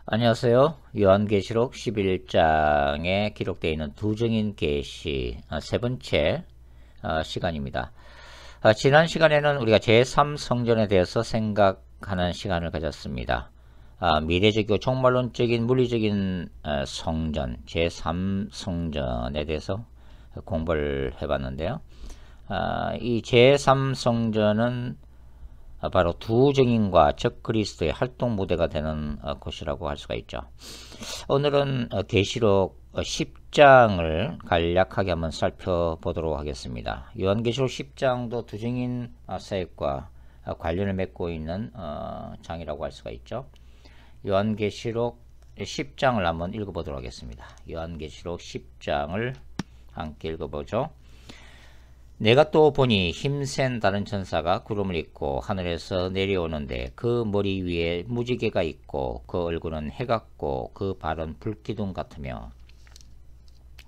안녕하세요. 요한계시록 11장에 기록되어 있는 두증인 계시 세 번째 시간입니다. 지난 시간에는 우리가 제3성전에 대해서 생각하는 시간을 가졌습니다. 미래적이고 종말론적인 물리적인 성전, 제3성전에 대해서 공부를 해봤는데요. 이 제3성전은 바로 두 증인과 적그리스도의 활동 무대가 되는 곳이라고 할 수가 있죠. 오늘은 계시록 10장을 간략하게 한번 살펴보도록 하겠습니다. 요한계시록 10장도 두 증인 사역과 관련을 맺고 있는 장이라고 할 수가 있죠. 요한계시록 10장을 한번 읽어보도록 하겠습니다. 요한계시록 10장을 함께 읽어보죠. 내가 또 보니 힘센 다른 천사가 구름을 입고 하늘에서 내려오는데 그 머리 위에 무지개가 있고 그 얼굴은 해 같고 그 발은 불기둥 같으며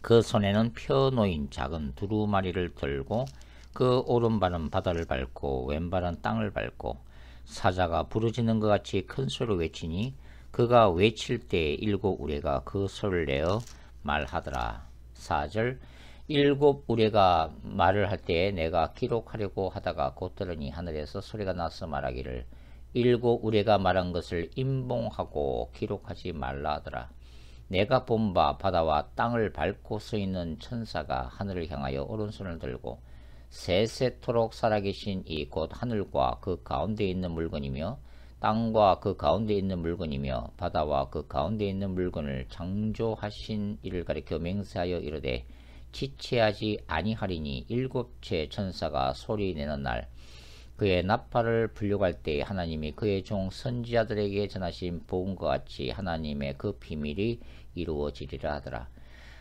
그 손에는 펴 놓인 작은 두루마리를 들고 그 오른발은 바다를 밟고 왼발은 땅을 밟고 사자가 부르짖는 것 같이 큰 소리로 외치니 그가 외칠 때 일곱 우레가 그 소리를 내어 말하더라. 4절 일곱 우레가 말을 할 때에 내가 기록하려고 하다가 곧 들으니 하늘에서 소리가 나서 말하기를 일곱 우레가 말한 것을 임봉하고 기록하지 말라 하더라. 내가 본 바 바다와 땅을 밟고 서 있는 천사가 하늘을 향하여 오른손을 들고 세세토록 살아계신 이 곧 하늘과 그 가운데 있는 물건이며 땅과 그 가운데 있는 물건이며 바다와 그 가운데 있는 물건을 창조하신 이를 가리켜 맹세하여 이르되 지체하지 아니하리니 일곱째 천사가 소리내는 날 그의 나팔을 불려갈 때 하나님이 그의 종 선지자들에게 전하신 복음과 같이 하나님의 그 비밀이 이루어지리라 하더라.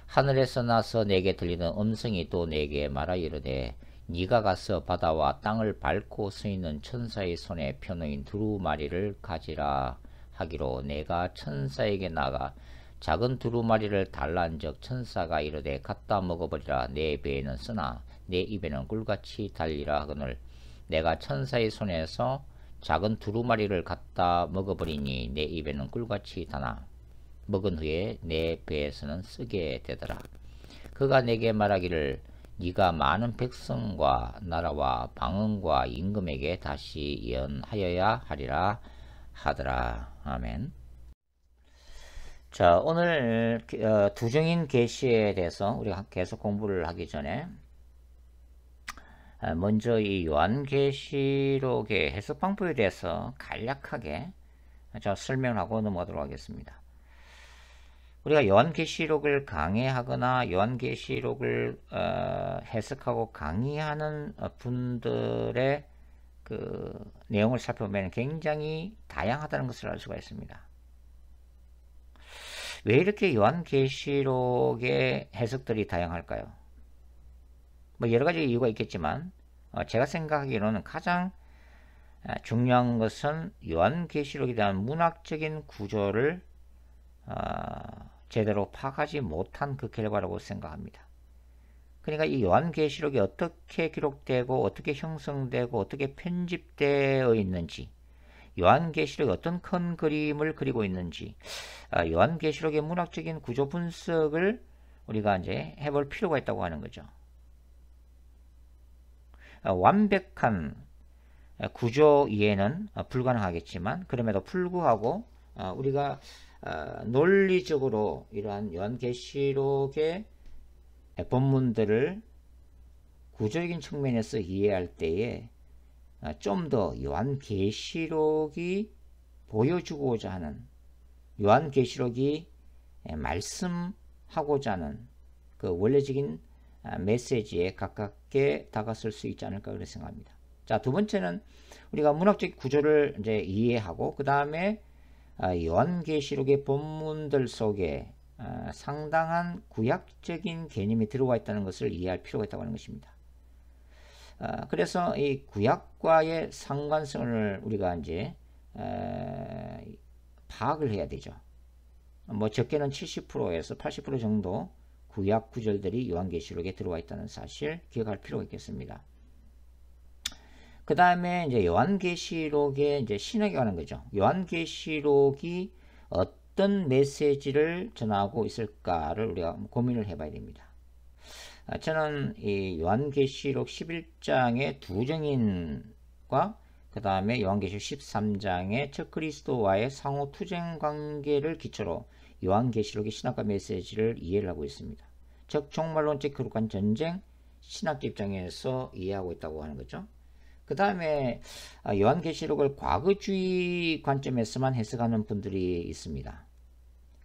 하늘에서 나서 내게 들리는 음성이 또 내게 말하 이르되 네가 가서 바다와 땅을 밟고 서 있는 천사의 손에 펴놓인 두루마리를 가지라 하기로 내가 천사에게 나가 작은 두루마리를 달란즉 천사가 이르되 갖다 먹어버리라. 내 배에는 쓰나 내 입에는 꿀같이 달리라 하거늘 내가 천사의 손에서 작은 두루마리를 갖다 먹어버리니 내 입에는 꿀같이 다나 먹은 후에 내 배에서는 쓰게 되더라. 그가 내게 말하기를 네가 많은 백성과 나라와 방언과 임금에게 다시 예언하여야 하리라 하더라. 아멘. 자, 오늘 두증인 계시에 대해서 우리가 계속 공부를 하기 전에 먼저 이 요한계시록의 해석 방법에 대해서 간략하게 설명을 하고 넘어가도록 하겠습니다. 우리가 요한계시록을 강해하거나 요한계시록을 해석하고 강의하는 분들의 그 내용을 살펴보면 굉장히 다양하다는 것을 알 수가 있습니다. 왜 이렇게 요한계시록의 해석들이 다양할까요? 뭐 여러가지 이유가 있겠지만 제가 생각하기로는 가장 중요한 것은 요한계시록에 대한 문학적인 구조를 제대로 파악하지 못한 그 결과라고 생각합니다. 그러니까 이 요한계시록이 어떻게 기록되고 어떻게 형성되고 어떻게 편집되어 있는지, 요한계시록이 어떤 큰 그림을 그리고 있는지, 요한계시록의 문학적인 구조 분석을 우리가 이제 해볼 필요가 있다고 하는 거죠. 완벽한 구조 이해는 불가능하겠지만 그럼에도 불구하고 우리가 논리적으로 이러한 요한계시록의 본문들을 구조적인 측면에서 이해할 때에 좀 더 요한계시록이 보여주고자 하는, 요한계시록이 말씀하고자 하는 그 원래적인 메시지에 가깝게 다가설 수 있지 않을까 그렇게 생각합니다. 자, 두 번째는 우리가 문학적 구조를 이제 이해하고 그 다음에 요한계시록의 본문들 속에 상당한 구약적인 개념이 들어가 있다는 것을 이해할 필요가 있다고 하는 것입니다. 그래서 이 구약과의 상관성을 우리가 이제 파악을 해야 되죠. 뭐 적게는 70%에서 80% 정도 구약 구절들이 요한계시록에 들어와 있다는 사실 기억할 필요가 있겠습니다. 그 다음에 이제 요한계시록의 이제 신학에 관한 거죠. 요한계시록이 어떤 메시지를 전하고 있을까를 우리가 고민을 해봐야 됩니다. 저는 이 요한계시록 11장의 두 증인과 그 다음에 요한계시록 13장의 첫 그리스도와의 상호 투쟁 관계를 기초로 요한계시록의 신학과 메시지를 이해를 하고 있습니다. 즉 종말론적 거룩한 전쟁 신학 입장에서 이해하고 있다고 하는 거죠. 그 다음에 요한계시록을 과거주의 관점에서만 해석하는 분들이 있습니다.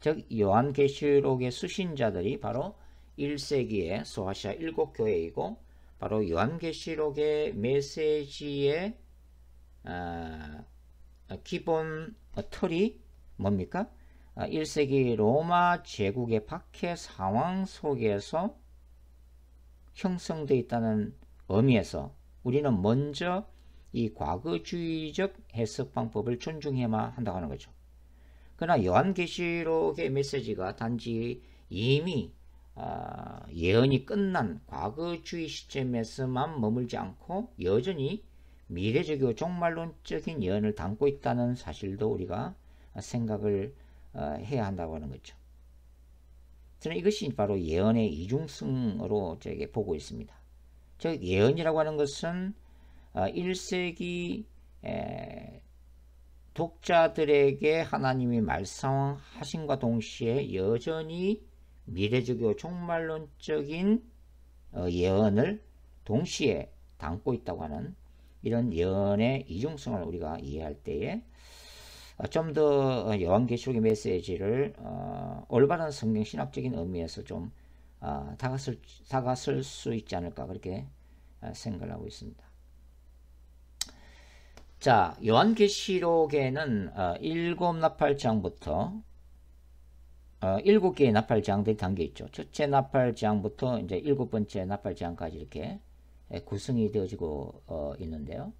즉 요한계시록의 수신자들이 바로 1세기의 소아시아 7교회이고 바로 요한계시록의 메시지의 기본 틀이 뭡니까? 1세기 로마 제국의 박해 상황 속에서 형성되어 있다는 의미에서 우리는 먼저 이 과거주의적 해석 방법을 존중해야만 한다고 하는 거죠. 그러나 요한계시록의 메시지가 단지 이미 예언이 끝난 과거주의 시점에서만 머물지 않고 여전히 미래적이고 종말론적인 예언을 담고 있다는 사실도 우리가 생각을 해야 한다고 하는 거죠. 저는 이것이 바로 예언의 이중성으로 저에게 보고 있습니다. 즉 예언이라고 하는 것은 1세기 독자들에게 하나님이 말씀하신과 동시에 여전히 미래적이고 종말론적인 예언을 동시에 담고 있다고 하는 이런 예언의 이중성을 우리가 이해할 때에 좀 더 요한계시록의 메시지를 올바른 성경 신학적인 의미에서 좀 다가설 수 있지 않을까 그렇게 생각을 하고 있습니다. 자, 요한계시록에는 7나팔장부터 7개의 나팔장들이 담겨 있죠. 첫째 나팔장부터 이제 7번째 나팔장까지 이렇게 구성이 되어지고 있는데요.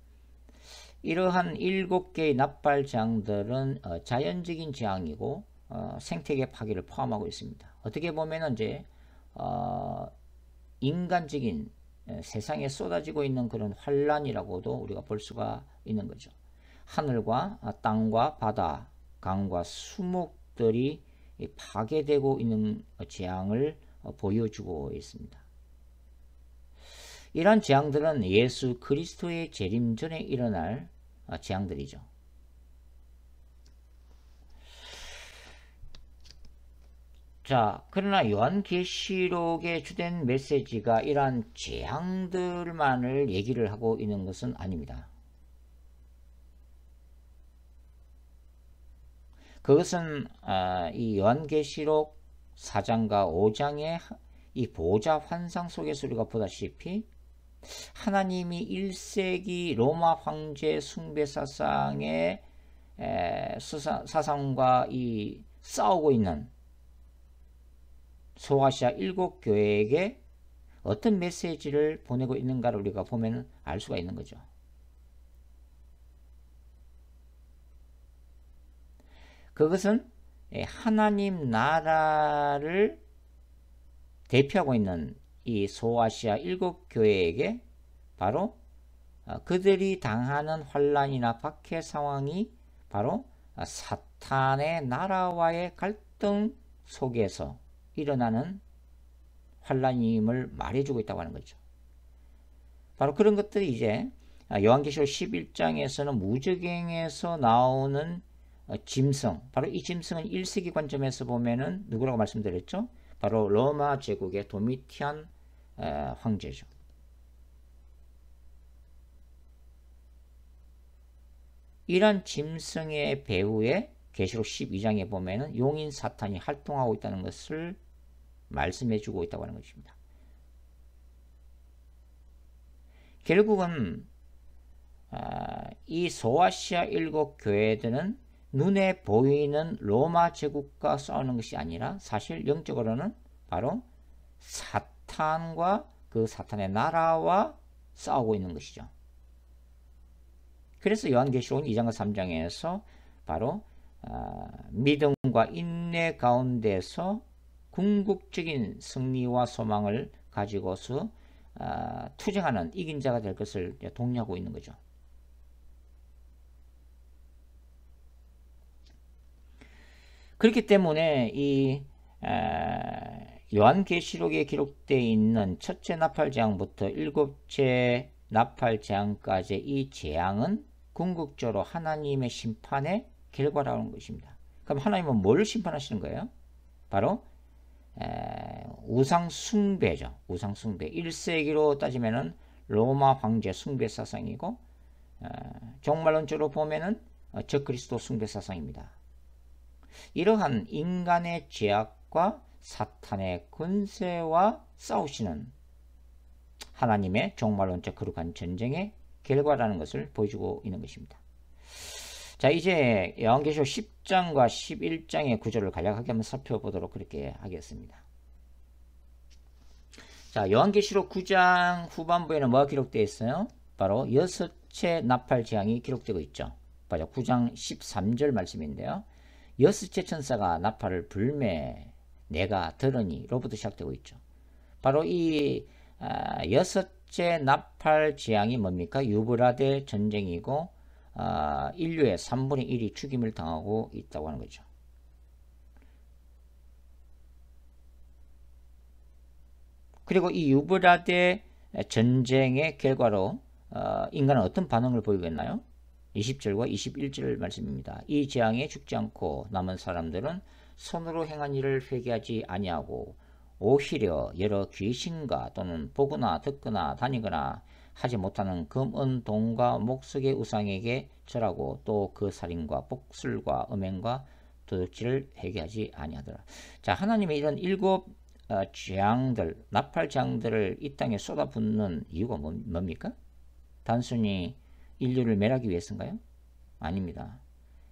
이러한 7개의 나팔장들은 자연적인 재앙이고 생태계 파괴를 포함하고 있습니다. 어떻게 보면 이제 인간적인 세상에 쏟아지고 있는 그런 환란이라고도 우리가 볼 수가 있는 거죠. 하늘과 땅과 바다, 강과 수목들이 파괴되고 있는 재앙을 보여주고 있습니다. 이러한 재앙들은 예수 그리스도의 재림 전에 일어날 재앙들이죠. 자, 그러나 요한계시록의 주된 메시지가 이러한 재앙들만을 얘기를 하고 있는 것은 아닙니다. 그것은 이 요한계시록 4장과 5장의 이 보좌 환상 속에서 우리가 보다시피 하나님이 1세기 로마 황제 숭배 사상의 사상과 이 싸우고 있는 소아시아 7교회에게 어떤 메시지를 보내고 있는가를 우리가 보면 알 수가 있는 거죠. 그것은 하나님 나라를 대표하고 있는 이 소아시아 7교회에게 바로 그들이 당하는 환란이나 박해 상황이 바로 사탄의 나라와의 갈등 속에서 일어나는 환란임을 말해주고 있다고 하는 거죠. 바로 그런 것들이 이제 요한계시록 11장에서는 무저갱에서 나오는 짐승, 바로 이 짐승은 1세기 관점에서 보면은 누구라고 말씀드렸죠? 바로 로마 제국의 도미티안 황제죠. 이런 짐승의 배후에 계시록 12장에 보면은 용인 사탄이 활동하고 있다는 것을 말씀해 주고 있다고 하는 것입니다. 결국은 이 소아시아 7교회들은 눈에 보이는 로마 제국과 싸우는 것이 아니라 사실 영적으로는 바로 사탄과 그 사탄의 나라와 싸우고 있는 것이죠. 그래서 요한계시록 2장과 3장에서 바로 믿음과 인내 가운데서 궁극적인 승리와 소망을 가지고서 투쟁하는 이긴 자가 될 것을 독려하고 있는 거죠. 그렇기 때문에 이 요한계시록에 기록되어 있는 첫째 나팔재앙부터 일곱째 나팔재앙까지 이 재앙은 궁극적으로 하나님의 심판의 결과라는 것입니다. 그럼 하나님은 뭘 심판하시는 거예요? 바로 우상 숭배죠. 우상 숭배. 1세기로 따지면은 로마 황제 숭배 사상이고 종말론적으로 보면은 적그리스도 숭배 사상입니다. 이러한 인간의 죄악과 사탄의 권세와 싸우시는 하나님의 종말론적 거룩한 전쟁의 결과라는 것을 보여주고 있는 것입니다. 자, 이제 요한계시록 10장과 11장의 구조를 간략하게 한번 살펴보도록 그렇게 하겠습니다. 자, 요한계시록 9장 후반부에는 뭐가 기록되어 있어요? 바로 여섯째 나팔재앙이 기록되고 있죠. 바로 9장 13절 말씀인데요. 여섯째 천사가 나팔을 불매 내가 들으니 로부터 시작되고 있죠. 바로 이 여섯째 나팔재앙이 뭡니까? 유브라데 전쟁이고 인류의 3분의 1이 죽임을 당하고 있다고 하는 거죠. 그리고 이 유브라데 전쟁의 결과로 인간은 어떤 반응을 보이고 있나요? 20절과 21절 말씀입니다. 이 재앙에 죽지 않고 남은 사람들은 손으로 행한 일을 회개하지 아니하고 오히려 여러 귀신과 또는 보거나 듣거나 다니거나 하지 못하는 금, 은, 동과 목석의 우상에게 절하고 또 그 살인과 복술과 음행과 도둑질을 회개하지 아니하더라. 자, 하나님의 이런 일곱 재앙들, 나팔 재앙들을 이 땅에 쏟아붓는 이유가 뭡니까? 단순히 인류를 멸하기 위해서인가요? 아닙니다.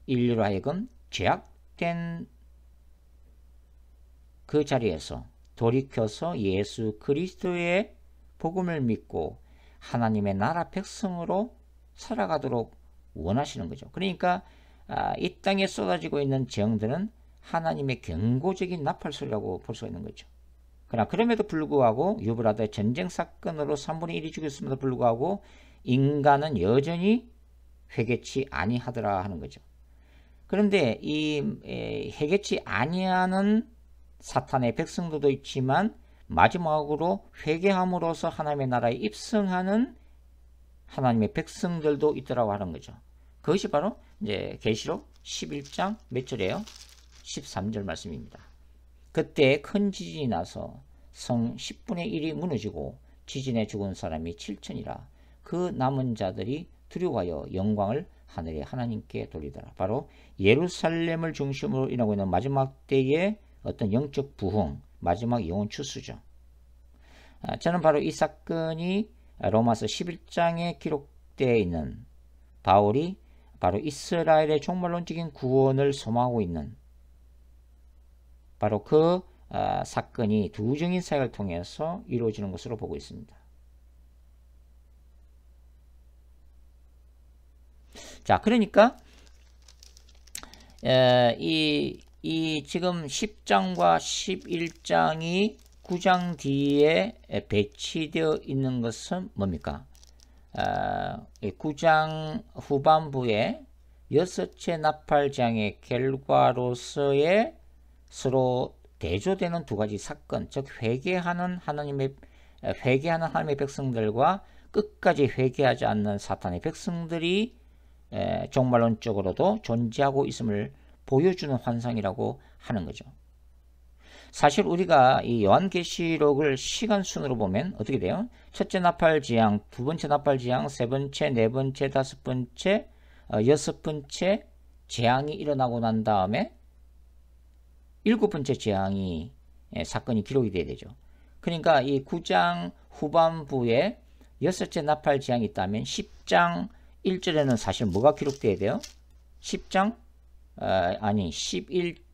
인류로 하여금 죄악된 그 자리에서 돌이켜서 예수 그리스도의 복음을 믿고 하나님의 나라 백성으로 살아가도록 원하시는 거죠. 그러니까 이 땅에 쏟아지고 있는 재앙들은 하나님의 경고적인 나팔소리라고 볼 수가 있는 거죠. 그러나 그럼에도 불구하고 유브라데 전쟁 사건으로 3분의 1이 죽였음에도 불구하고 인간은 여전히 회개치 아니하더라 하는 거죠. 그런데 이 회개치 아니하는 사탄의 백성들도 있지만 마지막으로 회개함으로써 하나님의 나라에 입성하는 하나님의 백성들도 있더라고 하는 거죠. 그것이 바로 이제 계시록 11장 몇 절이에요? 13절 말씀입니다. 그때 큰 지진이 나서 성 10분의 1이 무너지고 지진에 죽은 사람이 7천이라. 그 남은 자들이 두려워하여 영광을 하늘의 하나님께 돌리더라. 바로 예루살렘을 중심으로 일어나고 있는 마지막 때의 어떤 영적 부흥, 마지막 영혼 추수죠. 저는 바로 이 사건이 로마서 11장에 기록되어 있는 바울이 바로 이스라엘의 종말론적인 구원을 소망하고 있는 바로 그 사건이 두정인 사역을 통해서 이루어지는 것으로 보고 있습니다. 자, 그러니까 이 지금 10장과 11장이 9장 뒤에 배치되어 있는 것은 뭡니까? 9장 후반부에 여섯째 나팔장의 결과로서의 서로 대조되는 두 가지 사건, 즉 회개하는 하나님의 백성들과 끝까지 회개하지 않는 사탄의 백성들이 종말론적으로도 존재하고 있음을 보여주는 환상이라고 하는 거죠. 사실 우리가 이 요한계시록을 시간순으로 보면 어떻게 돼요? 첫째 나팔지향, 두 번째 나팔지향, 세 번째, 네 번째, 다섯 번째, 여섯 번째 재앙이 일어나고 난 다음에 일곱 번째 재앙이 사건이 기록이 돼야 되죠. 그러니까 이 9장 후반부에 여섯째 나팔지향이 있다면 10장 1절에는 사실 뭐가 기록돼야 돼요? 11장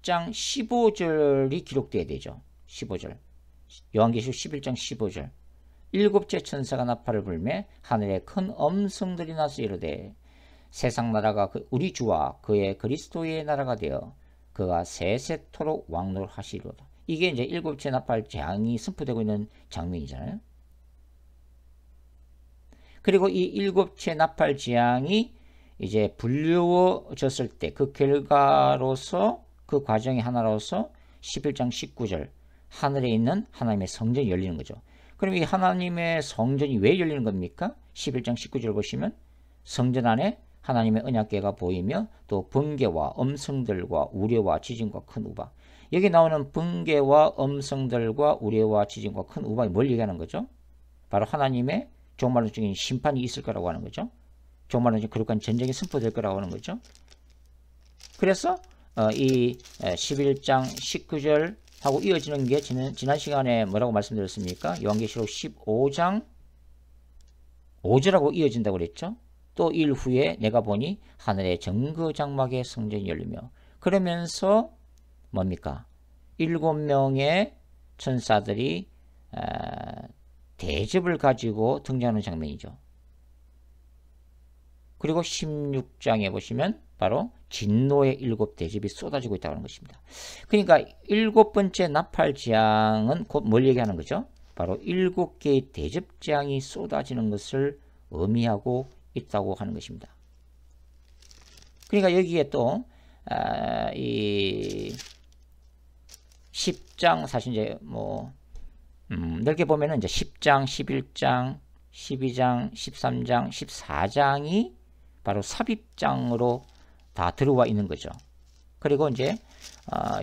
15절이 기록돼야 되죠. 15절. 요한계시록 11장 15절. 일곱째 천사가 나팔을 불매 하늘에 큰 엄성들이 나서 이르되 세상 나라가 우리 주와 그의 그리스도의 나라가 되어 그가 세세토록 왕노하시리로다. 이게 이제 일곱째 나팔 재앙이 선포되고 있는 장면이잖아요. 그리고 이 일곱째 나팔 재앙이 이제 불려졌을 때 그 결과로서 그 과정의 하나로서 11장 19절 하늘에 있는 하나님의 성전이 열리는 거죠. 그럼 이 하나님의 성전이 왜 열리는 겁니까? 11장 19절 보시면 성전 안에 하나님의 언약궤가 보이며 또 번개와 음성들과 우레와 지진과 큰 우박. 여기 나오는 번개와 음성들과 우레와 지진과 큰 우박이 뭘 얘기하는 거죠? 바로 하나님의 종말론적인 심판이 있을 거라고 하는 거죠. 종말론적인 거룩한 전쟁이 선포될 거라고 하는 거죠. 그래서 이 11장 19절 하고 이어지는 게 지난 시간에 뭐라고 말씀드렸습니까? 요한계시록 15장 5절하고 이어진다고 그랬죠. 또 일 후에 내가 보니 하늘의 정거장막의 성전이 열리며 그러면서 뭡니까? 7명의 천사들이 대접을 가지고 등장하는 장면이죠. 그리고 16장에 보시면 바로 진노의 7대접이 쏟아지고 있다고 하는 것입니다. 그러니까 7번째 나팔재앙은 곧 뭘 얘기하는 거죠? 바로 7개의 대접재앙이 쏟아지는 것을 의미하고 있다고 하는 것입니다. 그러니까 여기에 또 이 10장 사실 이제 넓게 보면은 이제 10장, 11장, 12장, 13장, 14장이 바로 삽입장으로 다 들어와 있는 거죠. 그리고 이제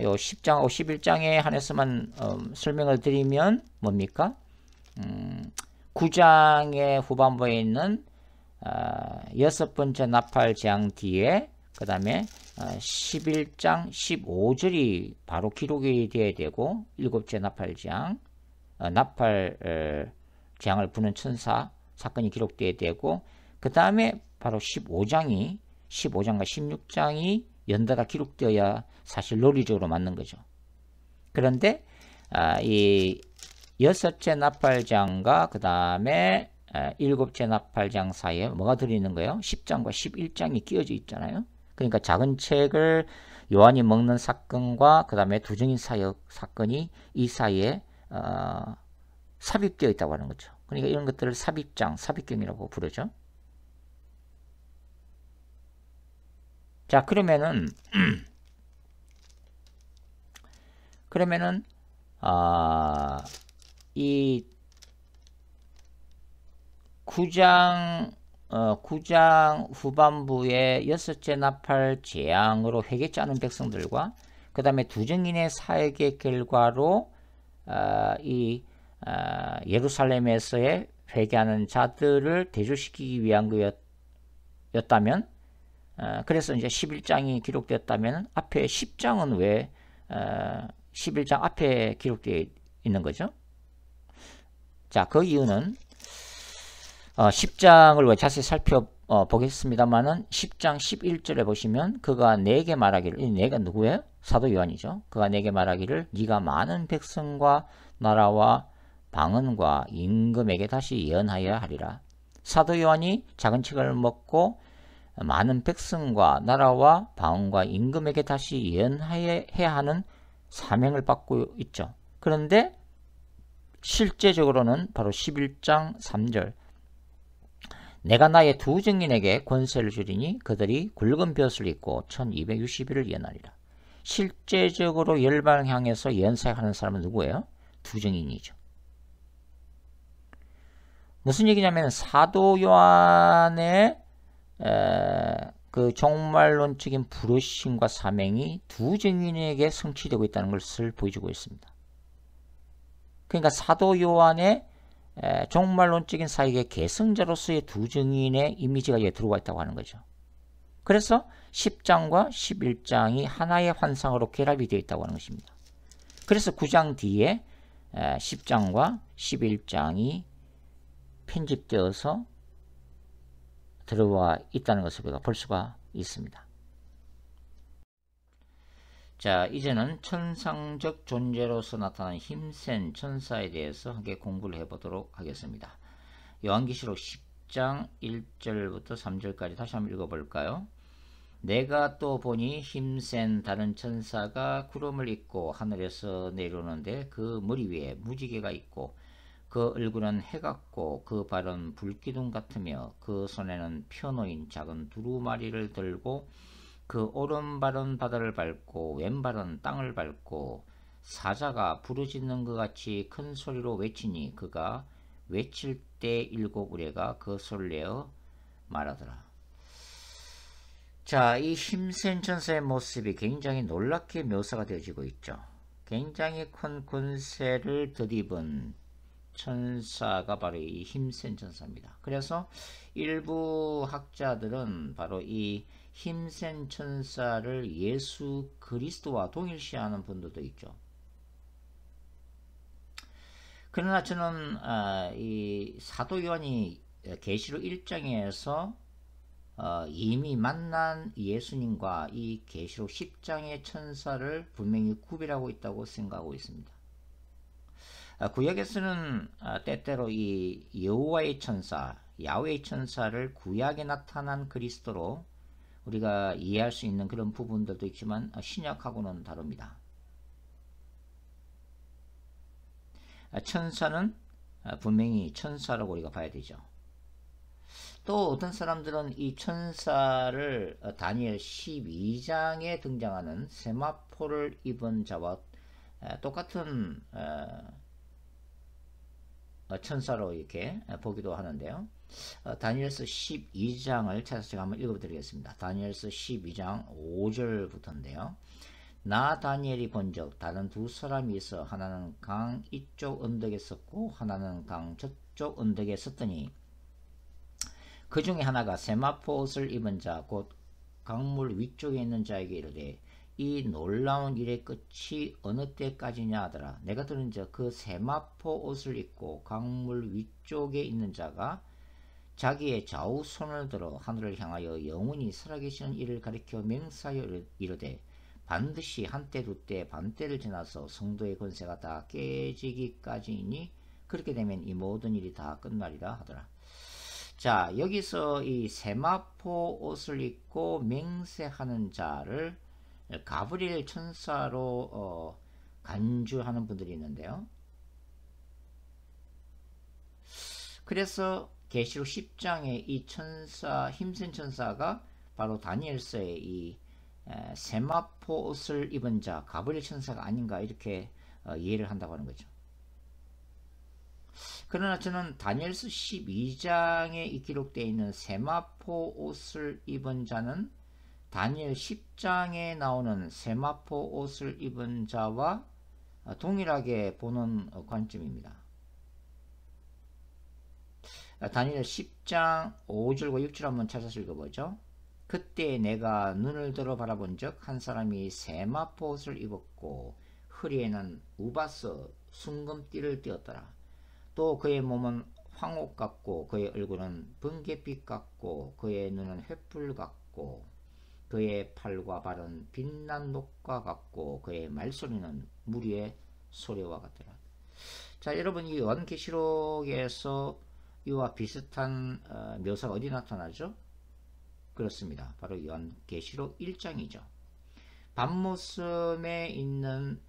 요 10장하고 11장에 한해서만 설명을 드리면 뭡니까? 9장의 후반부에 있는 6번째 나팔 재앙 뒤에 그 다음에 11장 15절이 바로 기록이 되어야 되고 7째 나팔 재앙 나팔 재앙을 부는 천사 사건이 기록되어야 되고 그 다음에 바로 15장과 16장이 연달아 기록되어야 사실 논리적으로 맞는 거죠. 그런데 이 6째 나팔장과 그 다음에 7째 나팔장 사이에 뭐가 들어있는 거예요? 10장과 11장이 끼어져 있잖아요. 그러니까 작은 책을 요한이 먹는 사건과 그 다음에 두정인 사역 사건이 이 사이에 삽입되어 있다고 하는 거죠. 그러니까 이런 것들을 삽입장, 삽입경이라고 부르죠. 자, 그러면은 이 9장 후반부에 6째 나팔 재앙으로 회개치 않은 백성들과 그 다음에 두정인의 사역의 결과로 예루살렘에서의 회개하는 자들을 대조시키기 위한 거였다면 그래서 이제 11장이 기록되었다면 앞에 10장은 왜 11장 앞에 기록되어 있는 거죠? 자, 그 이유는 10장을 왜 자세히 살펴보겠습니다만은 10장 11절에 보시면 그가 내게 말하기를, 이 내가 누구예요? 사도 요한이죠. 그가 내게 말하기를 네가 많은 백성과 나라와 방언과 임금에게 다시 예언하여야 하리라. 사도 요한이 작은 책을 먹고 많은 백성과 나라와 방언과 임금에게 다시 예언해야 하는 사명을 받고 있죠. 그런데 실제적으로는 바로 11장 3절 내가 나의 두 증인에게 권세를 주리니 그들이 굵은 벼슬을 입고 1260일을 예언하리라. 실제적으로 열방을 향해서 예언사역하는 사람은 누구예요? 두 증인이죠. 무슨 얘기냐면 사도 요한의 그 종말론적인 부르심과 사명이 두 증인에게 성취되고 있다는 것을 보여주고 있습니다. 그러니까 사도 요한의 종말론적인 사역의 계승자로서의 두 증인의 이미지가 여기에 들어와 있다고 하는 거죠. 그래서 10장과 11장이 하나의 환상으로 결합이 되어 있다고 하는 것입니다. 그래서 9장 뒤에 10장과 11장이 편집되어서 들어와 있다는 것을 우리가 볼 수가 있습니다. 자, 이제는 천상적 존재로서 나타난 힘센 천사에 대해서 함께 공부를 해보도록 하겠습니다. 요한계시록 10장 1절부터 3절까지 다시 한번 읽어볼까요? 내가 또 보니 힘센 다른 천사가 구름을 입고 하늘에서 내려오는데 그 머리 위에 무지개가 있고 그 얼굴은 해 같고 그 발은 불기둥 같으며 그 손에는 펴놓인 작은 두루마리를 들고 그 오른발은 바다를 밟고 왼발은 땅을 밟고 사자가 부르짖는 것 같이 큰 소리로 외치니 그가 외칠 때 일곱 우레가 그 소리를 내어 말하더라. 자, 이 힘센 천사의 모습이 굉장히 놀랍게 묘사가 되어지고 있죠. 굉장히 큰 권세를 덧입은 천사가 바로 이 힘센 천사입니다. 그래서 일부 학자들은 바로 이 힘센 천사를 예수 그리스도와 동일시하는 분들도 있죠. 그러나 저는 이 사도 요한이 계시록 1장에서 이미 만난 예수님과 이 계시록 10장의 천사를 분명히 구별하고 있다고 생각하고 있습니다. 구약에서는 때때로 이 여호와의 천사, 야훼의 천사를 구약에 나타난 그리스도로 우리가 이해할 수 있는 그런 부분들도 있지만 신약하고는 다릅니다. 천사는 분명히 천사라고 우리가 봐야 되죠. 또 어떤 사람들은 이 천사를 다니엘 12장에 등장하는 세마포를 입은 자와 똑같은 천사로 이렇게 보기도 하는데요. 다니엘서 12장을 찾아서 제가 한번 읽어드리겠습니다. 다니엘서 12장 5절부터인데요. 나 다니엘이 본적 다른 두 사람이 있어 하나는 강 이쪽 언덕에 섰고 하나는 강 저쪽 언덕에 섰더니 그 중에 하나가 세마포 옷을 입은 자 곧 강물 위쪽에 있는 자에게 이르되 이 놀라운 일의 끝이 어느 때까지냐 하더라. 내가 들은즉 그 세마포 옷을 입고 강물 위쪽에 있는 자가 자기의 좌우 손을 들어 하늘을 향하여 영원히 살아계시는 이를 가리켜 맹세하여 이르되 반드시 한때 두때 반때를 지나서 성도의 권세가 다 깨지기까지이니 그렇게 되면 이 모든 일이 다 끝나리라 하더라. 자, 여기서 이 세마포 옷을 입고 맹세하는 자를 가브리엘 천사로 간주하는 분들이 있는데요. 그래서 계시록 10장의 이 천사, 힘센 천사가 바로 다니엘서의 이 세마포 옷을 입은 자, 가브리엘 천사가 아닌가 이렇게 이해를 한다고 하는 거죠. 그러나 저는 다니엘서 12장에 기록되어 있는 세마포 옷을 입은 자는 다니엘 10장에 나오는 세마포 옷을 입은 자와 동일하게 보는 관점입니다. 다니엘 10장 5절과 6절 한번 찾아서 읽어보죠. 그때 내가 눈을 들어 바라본 적 한 사람이 세마포 옷을 입었고 허리에는 우바스 순금띠를 띠었더라. 또 그의 몸은 황옥 같고 그의 얼굴은 번갯빛 같고 그의 눈은 횃불 같고 그의 팔과 발은 빛난 녹과 같고 그의 말소리는 무리의 소리와 같더라. 자, 여러분 이 요한계시록에서 이와 비슷한 묘사가 어디 나타나죠? 그렇습니다. 바로 요한계시록 1장이죠. 밤모섬에 있는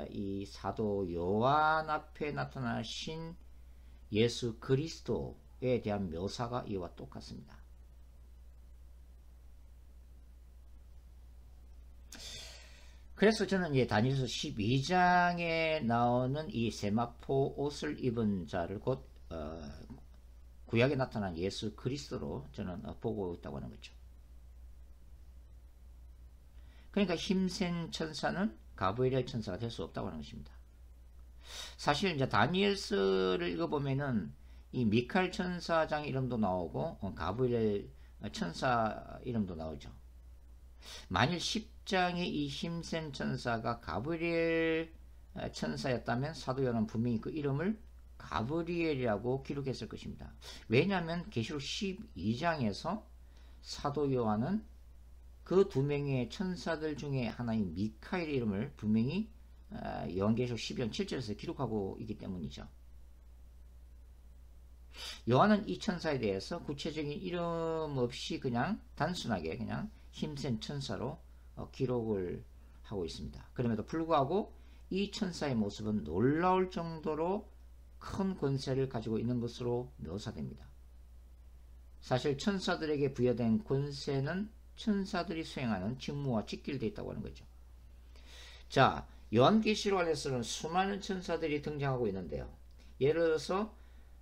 이 사도 요한 앞에 나타나신 예수 그리스도에 대한 묘사가 이와 똑같습니다. 그래서 저는 다니엘서 12장에 나오는 이 세마포 옷을 입은 자를 곧 구약에 나타난 예수 그리스도로 저는 보고 있다고 하는 거죠. 그러니까 힘센 천사는 가브리엘 천사가 될 수 없다고 하는 것입니다. 사실 이제 다니엘서를 읽어보면은 이 미칼 천사장 이름도 나오고 가브리엘 천사 이름도 나오죠. 만일 10장의 이 힘센 천사가 가브리엘 천사였다면 사도 요한은 분명히 그 이름을 가브리엘이라고 기록했을 것입니다. 왜냐하면 계시록 12장에서 사도 요한은 그 두 명의 천사들 중에 하나인 미카엘의 이름을 분명히 요한계시록 12장 7절에서 기록하고 있기 때문이죠. 요한은 이 천사에 대해서 구체적인 이름 없이 그냥 단순하게 그냥 힘센 천사로 기록을 하고 있습니다. 그럼에도 불구하고 이 천사의 모습은 놀라울 정도로 큰 권세를 가지고 있는 것으로 묘사됩니다. 사실 천사들에게 부여된 권세는 천사들이 수행하는 직무와 직결되어 있다고 하는 거죠. 자, 요한계시록 안에서는 수많은 천사들이 등장하고 있는데요. 예를 들어서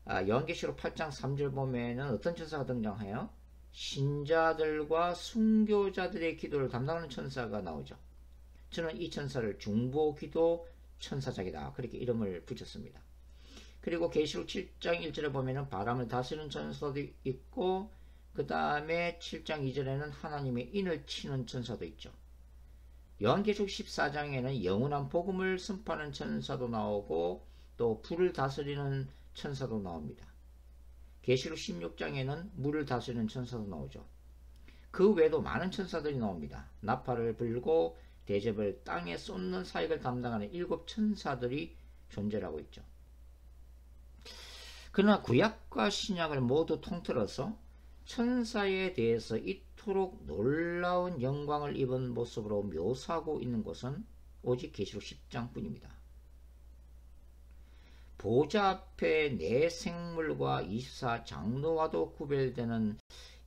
요한계시록 8장 3절 보면은 어떤 천사가 등장해요? 신자들과 순교자들의 기도를 담당하는 천사가 나오죠. 저는 이 천사를 중보기도 천사장이다, 그렇게 이름을 붙였습니다. 그리고 계시록 7장 1절에 보면은 바람을 다스리는 천사도 있고, 그 다음에 7장 2절에는 하나님의 인을 치는 천사도 있죠. 요한계시록 14장에는 영원한 복음을 선포하는 천사도 나오고, 또 불을 다스리는 천사도 나옵니다. 계시록 16장에는 물을 다스리는 천사도 나오죠. 그 외에도 많은 천사들이 나옵니다. 나팔을 불고 대접을 땅에 쏟는 사역을 담당하는 7 천사들이 존재하고 있죠. 그러나 구약과 신약을 모두 통틀어서 천사에 대해서 이토록 놀라운 영광을 입은 모습으로 묘사하고 있는 것은 오직 계시록 10장 뿐입니다. 보좌 앞에 네 생물과 24 장로와도 구별되는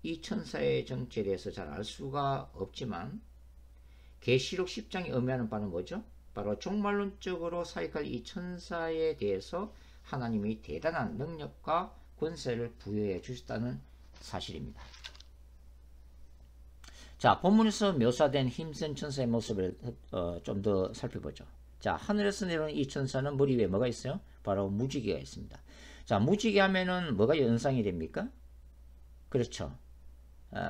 이 천사의 정체에 대해서 잘 알 수가 없지만, 계시록 10장이 의미하는 바는 뭐죠? 바로 종말론적으로 사역할 이 천사에 대해서 하나님이 대단한 능력과 권세를 부여해 주셨다는 사실입니다. 자, 본문에서 묘사된 힘센 천사의 모습을 좀 더 살펴보죠. 자, 하늘에서 내려오는 이 천사는 머리 위에 뭐가 있어요? 바로 무지개가 있습니다. 자, 무지개 하면은 뭐가 연상이 됩니까? 그렇죠.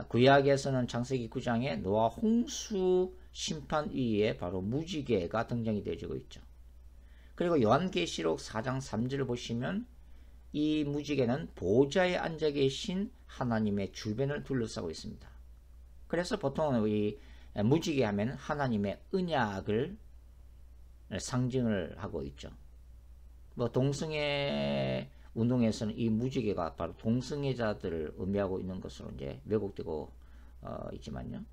구약에서는 창세기 9장에 노아 홍수 심판 위에 바로 무지개가 등장이 되어지고 있죠. 그리고 요한계시록 4장 3절을 보시면 이 무지개는 보좌에 앉아 계신 하나님의 주변을 둘러싸고 있습니다. 그래서 보통은 이 무지개 하면 하나님의 언약을 상징을 하고 있죠. 뭐 동성애 운동에서는 이 무지개가 바로 동성애자들을 의미하고 있는 것으로 이제 왜곡되고 있지만요.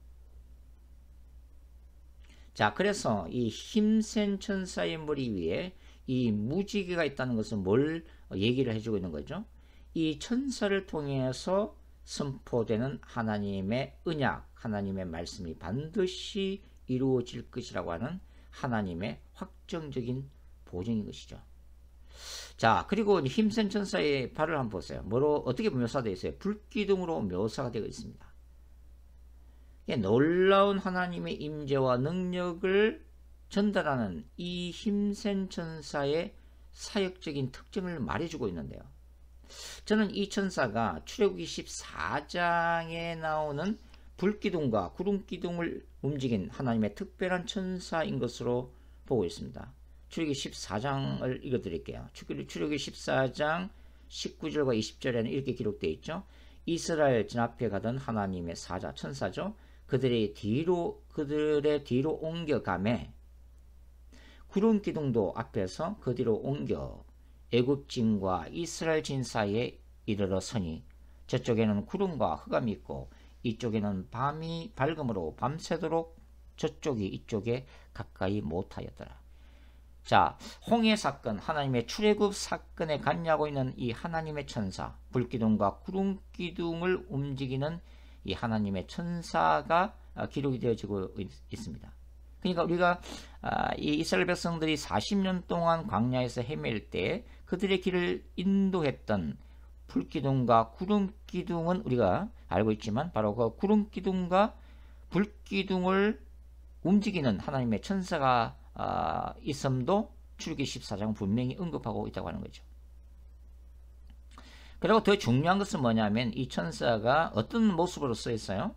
자, 그래서 이 힘센 천사의 머리 위에 이 무지개가 있다는 것은 뭘 얘기를 해주고 있는 거죠? 이 천사를 통해서 선포되는 하나님의 언약, 하나님의 말씀이 반드시 이루어질 것이라고 하는 하나님의 확정적인 보증인 것이죠. 자, 그리고 힘센 천사의 발을 한번 보세요. 뭐로 어떻게 묘사되어 있어요? 불기둥으로 묘사가 되어 있습니다. 놀라운 하나님의 임재와 능력을 전달하는 이 힘센 천사의 사역적인 특징을 말해주고 있는데요. 저는 이 천사가 출애굽기 14장에 나오는 불기둥과 구름기둥을 움직인 하나님의 특별한 천사인 것으로 보고 있습니다. 출애굽기 14장을 읽어드릴게요. 출애굽기 14장 19절과 20절에는 이렇게 기록되어 있죠. 이스라엘 진 앞에 가던 하나님의 사자, 천사죠. 그들의 뒤로 옮겨가매 구름 기둥도 앞에서 그 뒤로 옮겨 애굽진과 이스라엘 진 사이에 이르러 서니 저쪽에는 구름과 흑암이 있고 이쪽에는 밤이 밝음으로 밤새도록 저쪽이 이쪽에 가까이 못하였더라. 자, 홍해 사건, 하나님의 출애굽 사건에 관여하고 있는 이 하나님의 천사, 불기둥과 구름기둥을 움직이는 이 하나님의 천사가 기록이 되어지고 있습니다. 그러니까 우리가 이 이스라엘 백성들이 40년 동안 광야에서 헤맬 때 그들의 길을 인도했던 불기둥과 구름기둥은 우리가 알고 있지만 바로 그 구름기둥과 불기둥을 움직이는 하나님의 천사가 있음도 출애굽기 14장 분명히 언급하고 있다고 하는 거죠. 그리고 더 중요한 것은 뭐냐면 이 천사가 어떤 모습으로 써 있어요?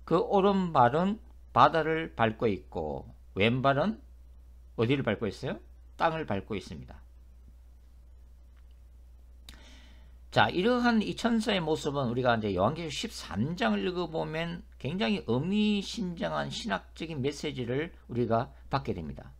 그 오른발은 바다를 밟고 있고 왼발은 어디를 밟고 있어요? 땅을 밟고 있습니다. 자, 이러한 이 천사의 모습은 우리가 이제 요한계시록 13장을 읽어보면 굉장히 의미심장한 신학적인 메시지를 우리가 받게 됩니다.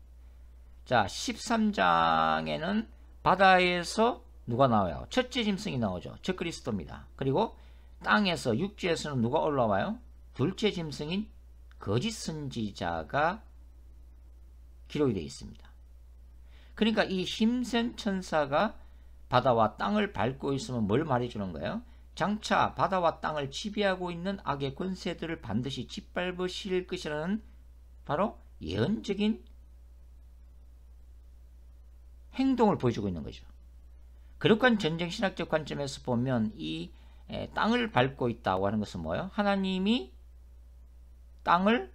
자, 13장에는 바다에서 누가 나와요? 첫째 짐승이 나오죠. 저 그리스도입니다. 그리고 땅에서 육지에서는 누가 올라와요? 둘째 짐승인 거짓 선지자가 기록이 되어 있습니다. 그러니까 이 힘센 천사가 바다와 땅을 밟고 있으면 뭘 말해주는 거예요? 장차 바다와 땅을 지배하고 있는 악의 권세들을 반드시 짓밟으실 것이라는 바로 예언적인 행동을 보여주고 있는 거죠. 그러한 전쟁 신학적 관점에서 보면 이 땅을 밟고 있다고 하는 것은 뭐예요? 하나님이 땅을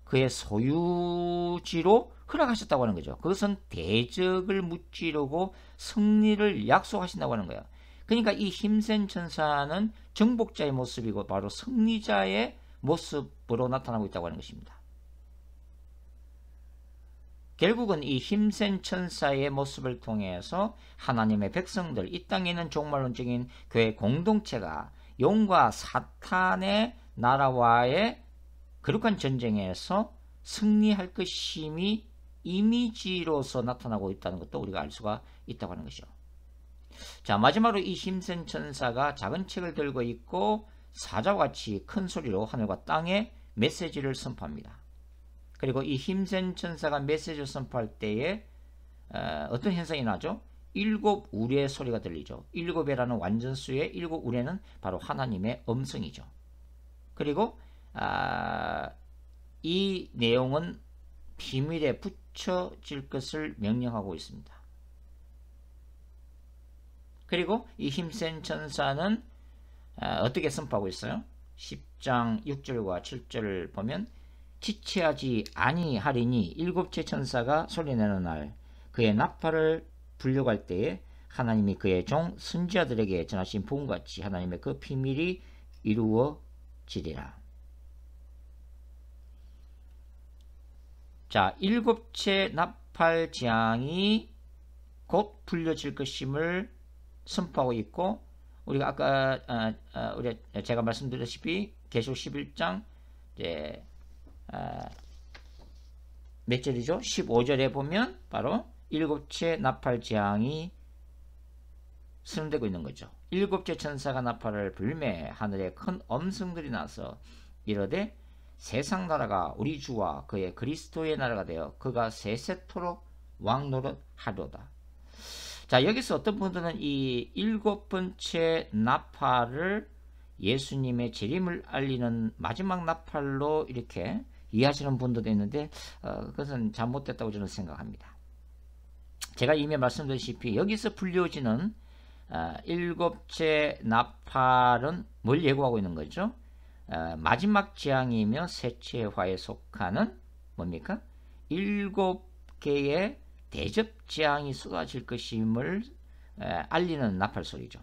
그의 소유지로 허락하셨다고 하는 거죠. 그것은 대적을 무찌르고 승리를 약속하신다고 하는 거예요. 그러니까 이 힘센 천사는 정복자의 모습이고 바로 승리자의 모습으로 나타나고 있다고 하는 것입니다. 결국은 이 힘센 천사의 모습을 통해서 하나님의 백성들, 이 땅에 있는 종말론적인 교회 공동체가 용과 사탄의 나라와의 거룩한 전쟁에서 승리할 것임이 이미지로서 나타나고 있다는 것도 우리가 알 수가 있다고 하는 것이죠. 자, 마지막으로 이 힘센 천사가 작은 책을 들고 있고 사자와 같이 큰 소리로 하늘과 땅에 메시지를 선포합니다. 그리고 이 힘센 천사가 메시지를 선포할 때에 어떤 현상이 나죠? 7 우레의 소리가 들리죠. 7이라는 완전수의 7 우레는 바로 하나님의 음성이죠. 그리고 이 내용은 비밀에 붙여질 것을 명령하고 있습니다. 그리고 이 힘센 천사는 어떻게 선포하고 있어요? 10장 6절과 7절을 보면 지체하지 아니하리니 7째 천사가 소리내는 날 그의 나팔을 불려고 할 때에 하나님이 그의 종 선지자들에게 전하신 부음같이 하나님의 그 비밀이 이루어지리라. 자, 7째 나팔 재앙이 곧 불려질 것임을 선포하고 있고, 우리가 아까 제가 말씀드렸다시피 계시록 11장 이제 몇 절이죠? 15절에 보면 바로 7째 나팔 재앙이 선언되고 있는 거죠. 7째 천사가 나팔을 불매 하늘에 큰 엄성들이 나서 이르되 세상 나라가 우리 주와 그의 그리스도의 나라가 되어 그가 세세토록 왕노릇하리로다. 자, 여기서 어떤 분들은 이 7번째 나팔을 예수님의 재림을 알리는 마지막 나팔로 이렇게 이해하시는 분들도 있는데 그것은 잘못됐다고 저는 생각합니다. 제가 이미 말씀드렸다시피 여기서 불려지는 7째 나팔은 뭘 예고하고 있는 거죠? 마지막 재앙이며 셋째 화에 속하는 뭡니까? 7개의 대접 재앙이 쏟아질 것임을 알리는 나팔 소리죠.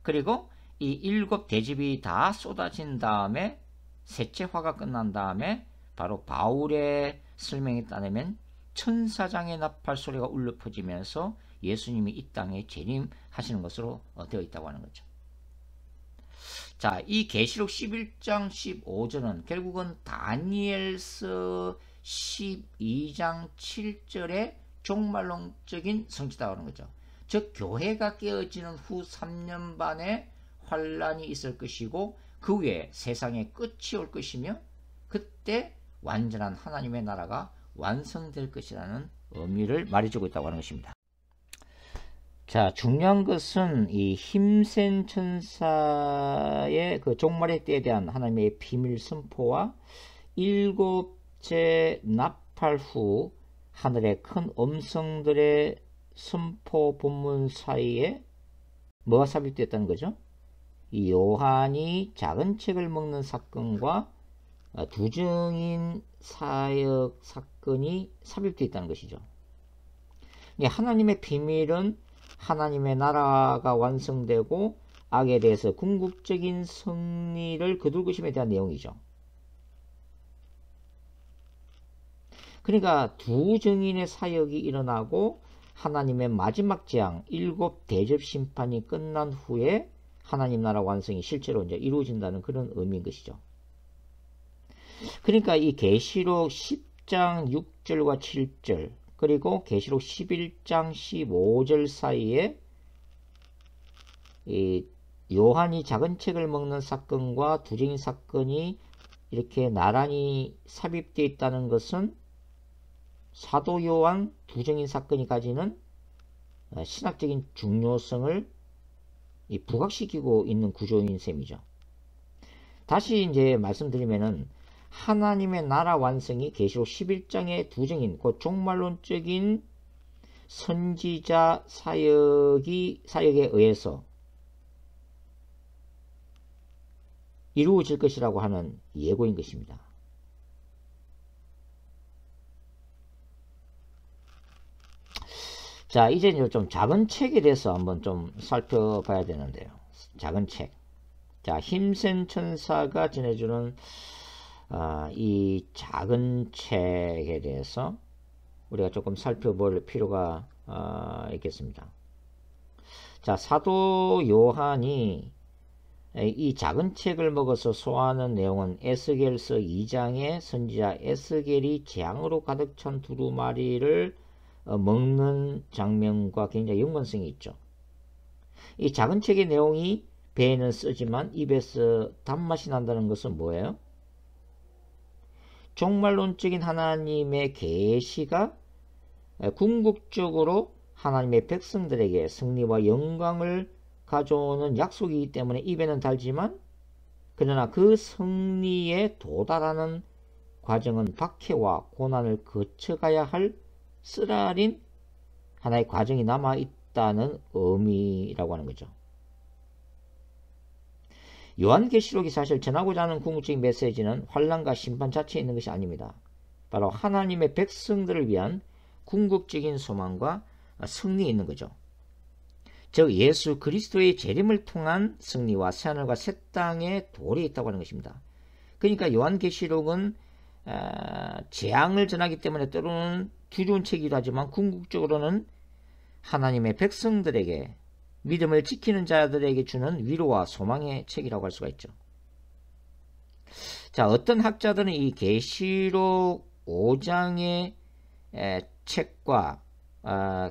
그리고 이 7 대접이 다 쏟아진 다음에 셋째 화가 끝난 다음에 바로 바울의 설명에 따르면 천사장의 나팔 소리가 울려 퍼지면서 예수님이 이 땅에 재림하시는 것으로 되어 있다고 하는 거죠. 자, 이 계시록 11장 15절은 결국은 다니엘서 12장 7절의 종말론적인 성취다고 하는 거죠. 즉 교회가 깨어지는 후 3년 반의 환란이 있을 것이고 그 후에 세상의 끝이 올 것이며 그때 완전한 하나님의 나라가 완성될 것이라는 의미를 말해주고 있다고 하는 것입니다. 자, 중요한 것은 이 힘센 천사의 그 종말의 때에 대한 하나님의 비밀 선포와 7째 나팔 후 하늘의 큰 음성들의 선포 본문 사이에 뭐가 삽입되었다는 거죠? 이 요한이 작은 책을 먹는 사건과 두 증인 사역 사건이 삽입되어 있다는 것이죠. 하나님의 비밀은 하나님의 나라가 완성되고 악에 대해서 궁극적인 승리를 거둘 것임에 대한 내용이죠. 그러니까 두 증인의 사역이 일어나고 하나님의 마지막 재앙 7 대접 심판이 끝난 후에 하나님 나라 완성이 실제로 이제 이루어진다는 그런 의미인 것이죠. 그러니까 이 계시록 10장 6절과 7절 그리고 계시록 11장 15절 사이에 이 요한이 작은 책을 먹는 사건과 두 증인 사건이 이렇게 나란히 삽입되어 있다는 것은 사도 요한 두 증인 사건이 가지는 신학적인 중요성을 이 부각시키고 있는 구조인 셈이죠. 다시 이제 말씀드리면은 하나님의 나라 완성이 계시록 11장의 두 증인 그 종말론적인 선지자 사역에 의해서 이루어질 것이라고 하는 예고인 것입니다. 자, 이제 좀 작은 책에 대해서 한번 좀 살펴봐야 되는데요. 작은 책. 자, 힘센 천사가 전해주는 이 작은 책에 대해서 우리가 조금 살펴볼 필요가 있겠습니다. 자, 사도 요한이 이 작은 책을 먹어서 소화하는 내용은 에스겔서 2장의 선지자 에스겔이 재앙으로 가득 찬 두루마리를 먹는 장면과 굉장히 연관성이 있죠. 이 작은 책의 내용이 배에는 쓰지만 입에서 단맛이 난다는 것은 뭐예요? 종말론적인 하나님의 계시가 궁극적으로 하나님의 백성들에게 승리와 영광을 가져오는 약속이기 때문에 입에는 달지만 그러나 그 승리에 도달하는 과정은 박해와 고난을 거쳐가야 할 쓰라린 하나의 과정이 남아있다는 의미라고 하는 거죠. 요한계시록이 사실 전하고자 하는 궁극적인 메시지는 환난과 심판 자체에 있는 것이 아닙니다. 바로 하나님의 백성들을 위한 궁극적인 소망과 승리에 있는 거죠. 즉 예수 그리스도의 재림을 통한 승리와 새하늘과 새 땅의 도리에 있다고 하는 것입니다. 그러니까 요한계시록은 재앙을 전하기 때문에 때로는 두려운 책이기도 하지만 궁극적으로는 하나님의 백성들에게 믿음을 지키는 자들에게 주는 위로와 소망의 책이라고 할 수가 있죠. 자, 어떤 학자들은 이 계시록 5장의 책과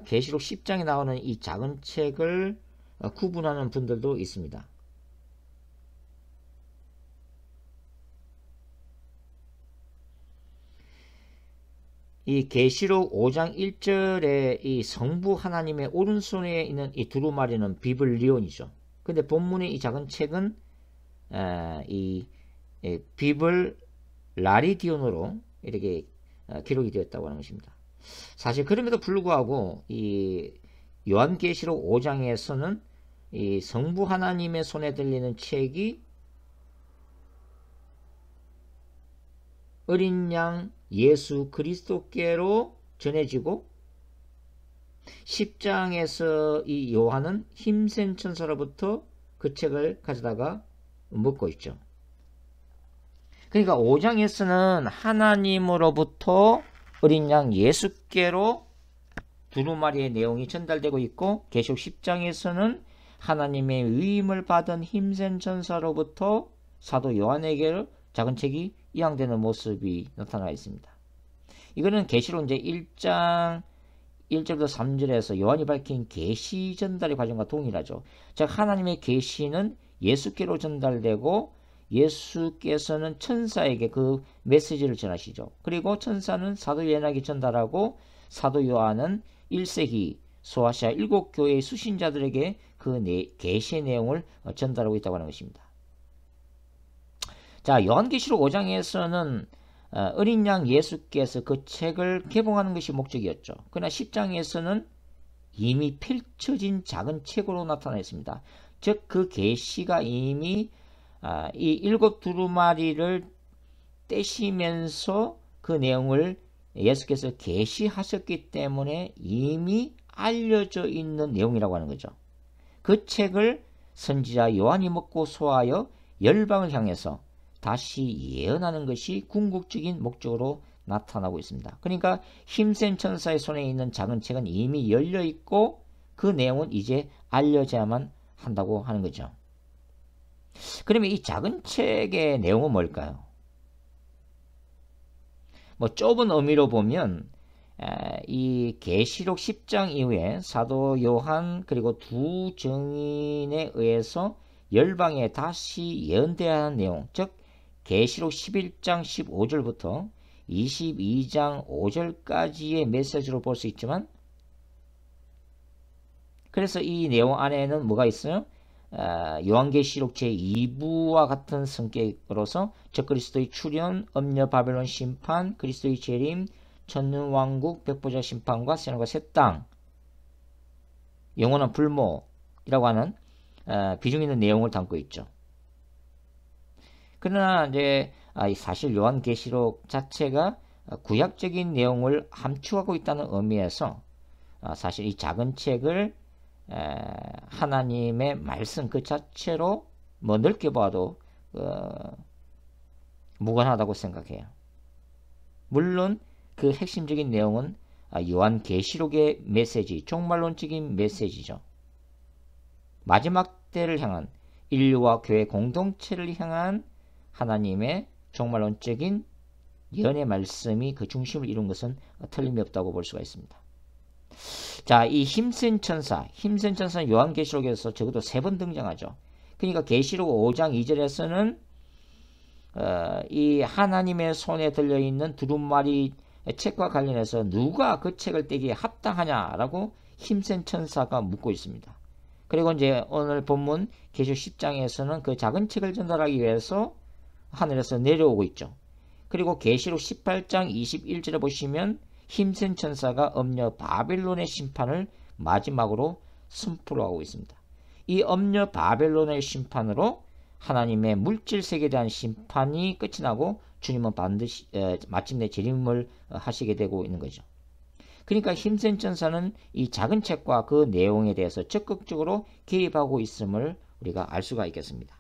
계시록 10장에 나오는 이 작은 책을 구분하는 분들도 있습니다. 이 계시록 5장 1절에 이 성부 하나님의 오른손에 있는 이 두루마리는 비블리온이죠. 근데 본문의 이 작은 책은 이 비블 라리디온으로 이렇게 기록이 되었다고 하는 것입니다. 사실 그럼에도 불구하고 이 요한계시록 5장에서는 이 성부 하나님의 손에 들리는 책이 어린 양 예수 그리스도께로 전해지고 10장에서 이 요한은 힘센 천사로부터 그 책을 가져다가 먹고 있죠. 그러니까 5장에서는 하나님으로부터 어린 양 예수께로 두루마리의 내용이 전달되고 있고 계시록 10장에서는 하나님의 위임을 받은 힘센 천사로부터 사도 요한에게 작은 책이 이양되는 모습이 나타나 있습니다. 이거는 계시록 이제 1장 1절부터 3절에서 요한이 밝힌 계시 전달의 과정과 동일하죠. 즉 하나님의 계시는 예수께로 전달되고 예수께서는 천사에게 그 메시지를 전하시죠. 그리고 천사는 사도 요한에게 전달하고 사도 요한은 1세기 소아시아 7교회의 수신자들에게 그 계시의 내용을 전달하고 있다고 하는 것입니다. 자, 요한계시록 5장에서는 어린 양 예수께서 그 책을 개봉하는 것이 목적이었죠. 그러나 10장에서는 이미 펼쳐진 작은 책으로 나타나 있습니다. 즉 그 계시가 이미 이 7 두루마리를 떼시면서 그 내용을 예수께서 계시하셨기 때문에 이미 알려져 있는 내용이라고 하는 거죠. 그 책을 선지자 요한이 먹고 소화하여 열방을 향해서 다시 예언하는 것이 궁극적인 목적으로 나타나고 있습니다. 그러니까 힘센 천사의 손에 있는 작은 책은 이미 열려 있고 그 내용은 이제 알려져야만 한다고 하는 거죠. 그러면 이 작은 책의 내용은 뭘까요? 뭐 좁은 의미로 보면 이 계시록 10장 이후에 사도 요한 그리고 두 증인에 의해서 열방에 다시 예언되어야 하는 내용, 즉 계시록 11장 15절부터 22장 5절까지의 메시지로 볼 수 있지만, 그래서 이 내용 안에는 뭐가 있어요? 요한계시록 제2부와 같은 성격으로서 적그리스도의 출현, 엄녀 바벨론 심판, 그리스도의 재림, 천년왕국, 백보자 심판과 새하늘과 새 땅, 영원한 불모이라고 하는 비중 있는 내용을 담고 있죠. 그러나 이제 사실 요한계시록 자체가 구약적인 내용을 함축하고 있다는 의미에서 사실 이 작은 책을 하나님의 말씀 그 자체로 뭐 넓게 봐도 무관하다고 생각해요. 물론 그 핵심적인 내용은 요한계시록의 메시지, 종말론적인 메시지죠. 마지막 때를 향한 인류와 교회 공동체를 향한 하나님의 종말론적인 예언의 말씀이 그 중심을 이룬 것은 틀림이 없다고 볼 수가 있습니다. 자, 이 힘센 천사는 요한계시록에서 적어도 3번 등장하죠. 그러니까 계시록 5장 2절에서는 이 하나님의 손에 들려있는 두루마리 책과 관련해서 누가 그 책을 떼기에 합당하냐라고 힘센 천사가 묻고 있습니다. 그리고 이제 오늘 본문 계시록 10장에서는 그 작은 책을 전달하기 위해서 하늘에서 내려오고 있죠. 그리고 계시록 18장 21절에 보시면 힘센 천사가 엄녀 바벨론의 심판을 마지막으로 선포를 하고 있습니다. 이 엄녀 바벨론의 심판으로 하나님의 물질 세계에 대한 심판이 끝이 나고 주님은 반드시 마침내 재림을 하시게 되고 있는 거죠. 그러니까 힘센 천사는 이 작은 책과 그 내용에 대해서 적극적으로 개입하고 있음을 우리가 알 수가 있겠습니다.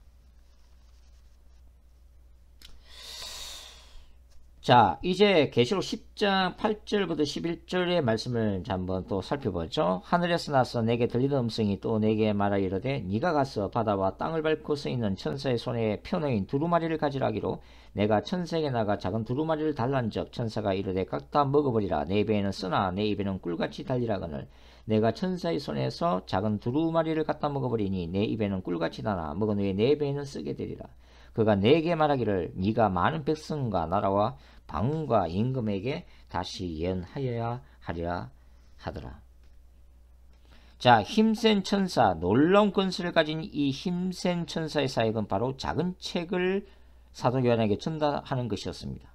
자, 이제 계시록 10장 8절부터 11절의 말씀을 한번 또 살펴보죠. 하늘에서 나서 내게 들리는 음성이 또 내게 말하 이르되 네가 가서 바다와 땅을 밟고 서 있는 천사의 손에 펴놓인 두루마리를 가지라 하기로 내가 천사에게 나가 작은 두루마리를 달란즉 천사가 이르되 각다 먹어버리라. 내 입에는 쓰나 내 입에는 꿀같이 달리라거늘 내가 천사의 손에서 작은 두루마리를 갖다 먹어버리니 내 입에는 꿀같이 나나 먹은 후에 내 배에는 쓰게 되리라. 그가 내게 말하기를 네가 많은 백성과 나라와 방언과 임금에게 다시 예언하여야 하리라 하더라. 자, 힘센 천사, 놀라운 권세를 가진 이 힘센 천사의 사역은 바로 작은 책을 사도 요한에게 전달하는 것이었습니다.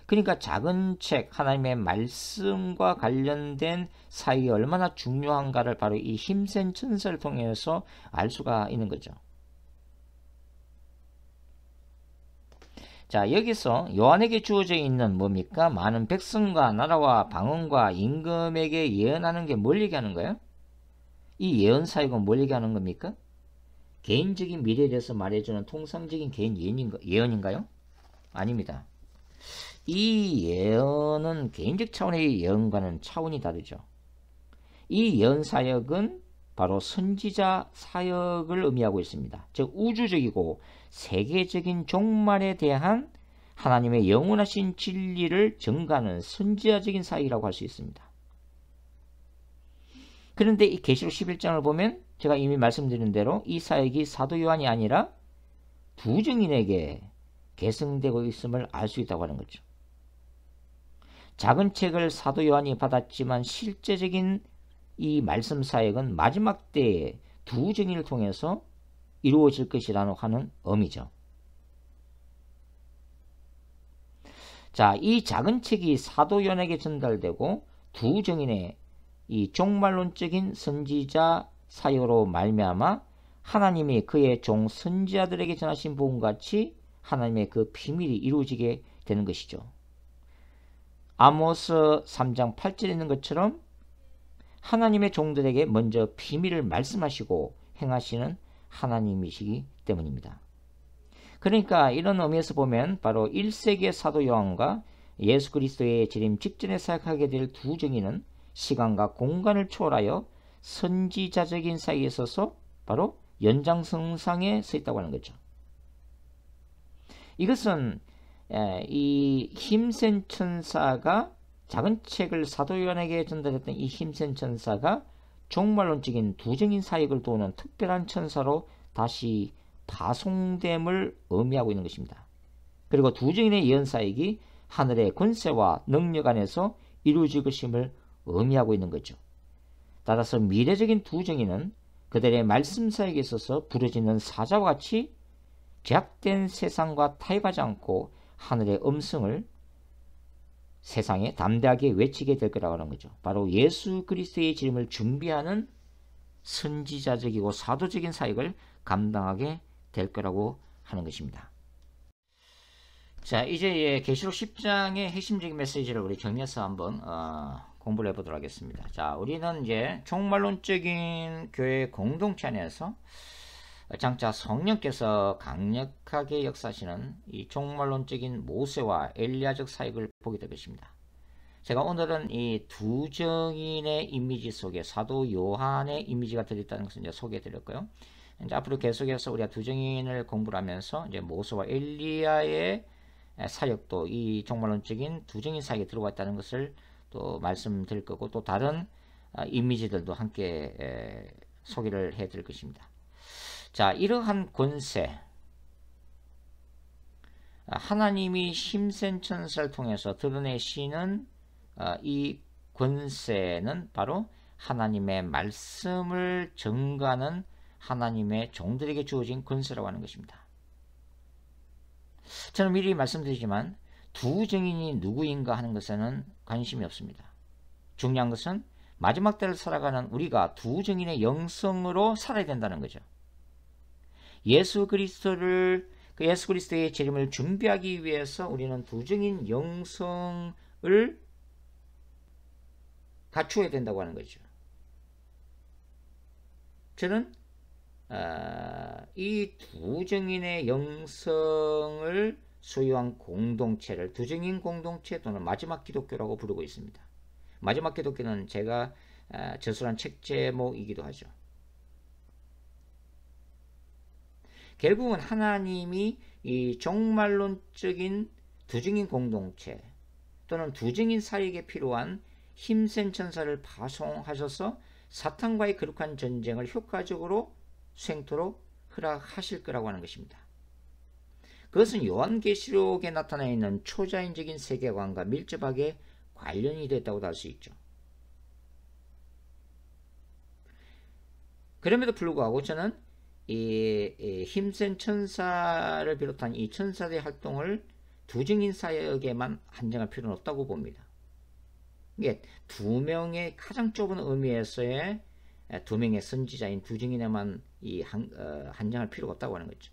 그러니까 작은 책, 하나님의 말씀과 관련된 사역이 얼마나 중요한가를 바로 이 힘센 천사를 통해서 알 수가 있는 거죠. 자, 여기서 요한에게 주어져 있는 뭡니까? 많은 백성과 나라와 방언과 임금에게 예언하는 게 뭘 얘기하는 거예요? 이 예언 사역은 뭘 얘기하는 겁니까? 개인적인 미래에 대해서 말해주는 통상적인 개인 예언인가요? 아닙니다. 이 예언은 개인적 차원의 예언과는 차원이 다르죠. 이 예언 사역은 바로 선지자 사역을 의미하고 있습니다. 즉 우주적이고 세계적인 종말에 대한 하나님의 영원하신 진리를 전가하는 선지자적인 사역이라고 할 수 있습니다. 그런데 이 계시록 11장을 보면 제가 이미 말씀드린 대로 이 사역이 사도 요한이 아니라 두 증인에게 계승되고 있음을 알 수 있다고 하는 거죠. 작은 책을 사도 요한이 받았지만 실제적인 이 말씀 사역은 마지막 때에 두 증인을 통해서 이루어질 것이라는 하는 의미죠. 자, 이 작은 책이 사도 요한에게 전달되고 두 증인의 이 종말론적인 선지자 사역으로 말미암아 하나님이 그의 종 선지자들에게 전하신 복음같이 하나님의 그 비밀이 이루어지게 되는 것이죠. 아모스 3장 8절에 있는 것처럼 하나님의 종들에게 먼저 비밀을 말씀하시고 행하시는 하나님이시기 때문입니다. 그러니까 이런 의미에서 보면 바로 1세기의 사도 요한과 예수 그리스도의 재림 직전에 사역하게 될 두 증인은 시간과 공간을 초월하여 선지자적인 사이에 있어서 바로 연장선상에 서 있다고 하는 거죠. 이것은 이 힘센 천사가 작은 책을 사도 요한에게 전달했던 이 힘센 천사가 종말론적인 두 증인 사역을 도우는 특별한 천사로 다시 파송됨을 의미하고 있는 것입니다. 그리고 두 증인의 예언 사역이 하늘의 권세와 능력 안에서 이루어질 것임을 의미하고 있는 거죠. 따라서 미래적인 두 증인은 그들의 말씀 사역에 있어서 부르짖는 사자와 같이 제약된 세상과 타협하지 않고 하늘의 음성을 세상에 담대하게 외치게 될 거라고 하는 거죠. 바로 예수 그리스도의 재림을 준비하는 선지자적이고 사도적인 사역을 감당하게 될 거라고 하는 것입니다. 자, 이제 계시록 10장의 핵심적인 메시지를 우리 정리해서 한번 공부를 해보도록 하겠습니다. 자, 우리는 이제 종말론적인 교회 공동체 안에서 장차 성령께서 강력하게 역사하시는 이 종말론적인 모세와 엘리야적 사역을 보게 될 것입니다. 제가 오늘은 이 두 증인의 이미지 속에 사도 요한의 이미지가 들어있다는 것을 이제 소개해 드렸고요. 이제 앞으로 계속해서 우리가 두 증인을 공부를 하면서 이제 모세와 엘리야의 사역도 이 종말론적인 두 증인 사역에 들어가 있다는 것을 또 말씀드릴 거고, 또 다른 이미지들도 함께 소개를 해 드릴 것입니다. 자, 이러한 권세, 하나님이 힘센 천사를 통해서 드러내시는 이 권세는 바로 하나님의 말씀을 전가하는 하나님의 종들에게 주어진 권세라고 하는 것입니다. 저는 미리 말씀드리지만 두 증인이 누구인가 하는 것에는 관심이 없습니다. 중요한 것은 마지막 때를 살아가는 우리가 두 증인의 영성으로 살아야 된다는 거죠. 예수 그리스도의 재림을 준비하기 위해서 우리는 두 증인 영성을 갖추어야 된다고 하는 거죠. 저는 이 두 증인의 영성을 소유한 공동체를 두 증인 공동체 또는 마지막 기독교라고 부르고 있습니다. 마지막 기독교는 제가 저술한 책 제목이기도 하죠. 결국은 하나님이 이 종말론적인 두 증인 공동체 또는 두 증인 사역에 필요한 힘센 천사를 파송하셔서 사탄과의 거룩한 전쟁을 효과적으로 수행토록 허락하실 거라고 하는 것입니다. 그것은 요한계시록에 나타나 있는 초자연적인 세계관과 밀접하게 관련이 됐다고도 할 수 있죠. 그럼에도 불구하고 저는 이 힘센 천사를 비롯한 이 천사들의 활동을 두 증인 사역에만 한정할 필요는 없다고 봅니다. 이게 두 명의 가장 좁은 의미에서의 두 명의 선지자인 두 증인에만 한정할 필요가 없다고 하는 거죠.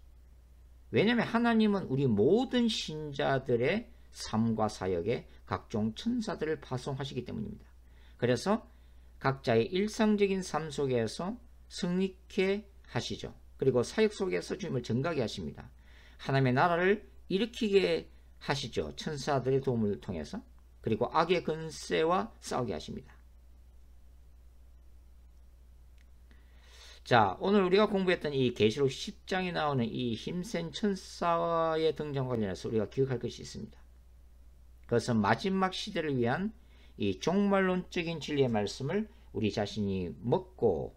왜냐하면 하나님은 우리 모든 신자들의 삶과 사역에 각종 천사들을 파송하시기 때문입니다. 그래서 각자의 일상적인 삶 속에서 승리케 하시죠. 그리고 사역 속에서 주님을 전가하게 하십니다. 하나님의 나라를 일으키게 하시죠. 천사들의 도움을 통해서. 그리고 악의 권세와 싸우게 하십니다. 자, 오늘 우리가 공부했던 이 계시록 10장에 나오는 이 힘센 천사의 등장과 관련해서 우리가 기억할 것이 있습니다. 그것은 마지막 시대를 위한 이 종말론적인 진리의 말씀을 우리 자신이 먹고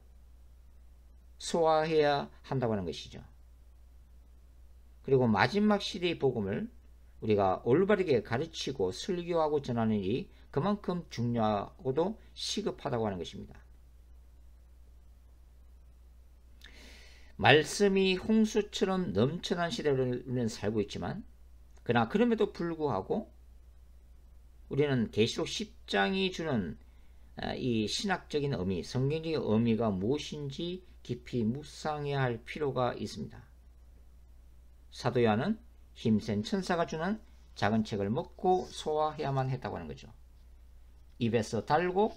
소화해야 한다고 하는 것이죠. 그리고 마지막 시대의 복음을 우리가 올바르게 가르치고 설교하고 전하는 일이 그만큼 중요하고도 시급하다고 하는 것입니다. 말씀이 홍수처럼 넘쳐난 시대를 우리는 살고 있지만, 그러나 그럼에도 불구하고 우리는 계시록 10장이 주는 이 신학적인 의미, 성경적인 의미가 무엇인지 깊이 묵상해야 할 필요가 있습니다. 사도 요한은 힘센 천사가 주는 작은 책을 먹고 소화해야만 했다고 하는 거죠. 입에서 달고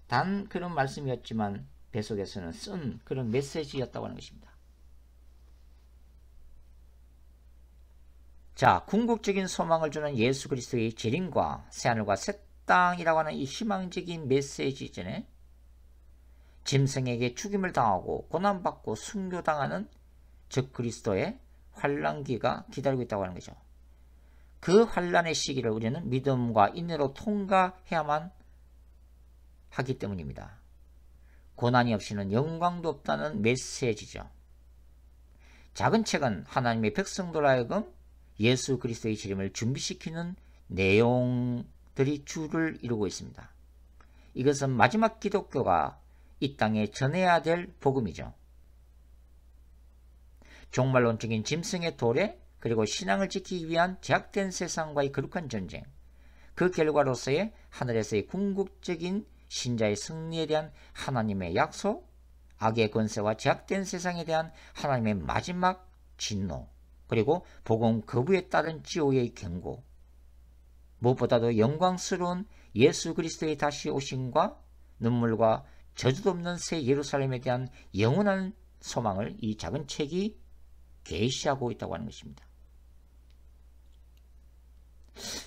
단 그런 말씀이었지만 뱃속에서는 쓴 그런 메시지였다고 하는 것입니다. 자, 궁극적인 소망을 주는 예수 그리스도의 재림과 새하늘과 새 땅이라고 하는 이 희망적인 메시지 이전에 짐승에게 죽임을 당하고 고난받고 순교당하는 적 그리스도의 환란기가 기다리고 있다고 하는 거죠. 그 환란의 시기를 우리는 믿음과 인내로 통과해야만 하기 때문입니다. 고난이 없이는 영광도 없다는 메시지죠. 작은 책은 하나님의 백성들 하여금 예수 그리스도의 재림을 준비시키는 내용들이 주를 이루고 있습니다. 이것은 마지막 기독교가 이 땅에 전해야 될 복음이죠. 종말론적인 짐승의 도래, 그리고 신앙을 지키기 위한 제약된 세상과의 거룩한 전쟁, 그 결과로서의 하늘에서의 궁극적인 신자의 승리에 대한 하나님의 약속, 악의 권세와 제약된 세상에 대한 하나님의 마지막 진노, 그리고 복음 거부에 따른 지옥의 경고, 무엇보다도 영광스러운 예수 그리스도의 다시 오심과 눈물과 저주도 없는 새 예루살렘에 대한 영원한 소망을 이 작은 책이 계시하고 있다고 하는 것입니다.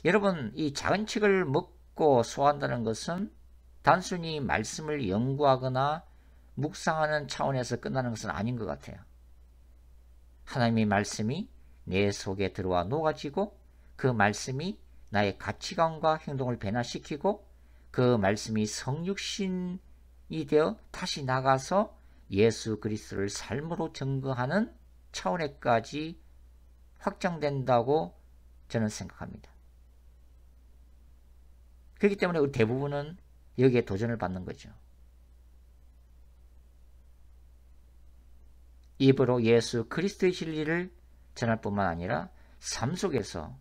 여러분, 이 작은 책을 먹고 소화한다는 것은 단순히 말씀을 연구하거나 묵상하는 차원에서 끝나는 것은 아닌 것 같아요. 하나님의 말씀이 내 속에 들어와 녹아지고, 그 말씀이 나의 가치관과 행동을 변화시키고, 그 말씀이 성육신이 되어 다시 나가서 예수 그리스도를 삶으로 증거하는 차원에까지 확장된다고 저는 생각합니다. 그렇기 때문에 우리 대부분은 여기에 도전을 받는 거죠. 입으로 예수 그리스도의 진리를 전할 뿐만 아니라 삶 속에서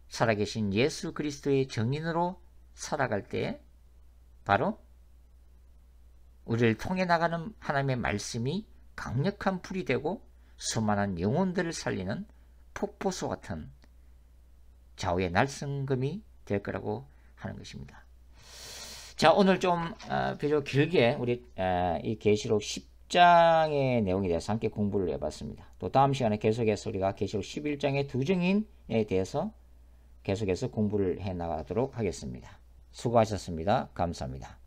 살아계신 예수 그리스도의 정인으로 살아갈 때 바로 우리를 통해 나가는 하나님의 말씀이 강력한 불이 되고 수많은 영혼들을 살리는 폭포수 같은 좌우의 날성금이 될 거라고 하는 것입니다. 자, 오늘 좀 비교적 길게 우리 이 계시록 10장의 내용에 대해서 함께 공부를 해봤습니다. 또 다음 시간에 계속해서 우리가 계시록 11장의 두 증인에 대해서 계속해서 공부를 해 나가도록 하겠습니다. 수고하셨습니다. 감사합니다.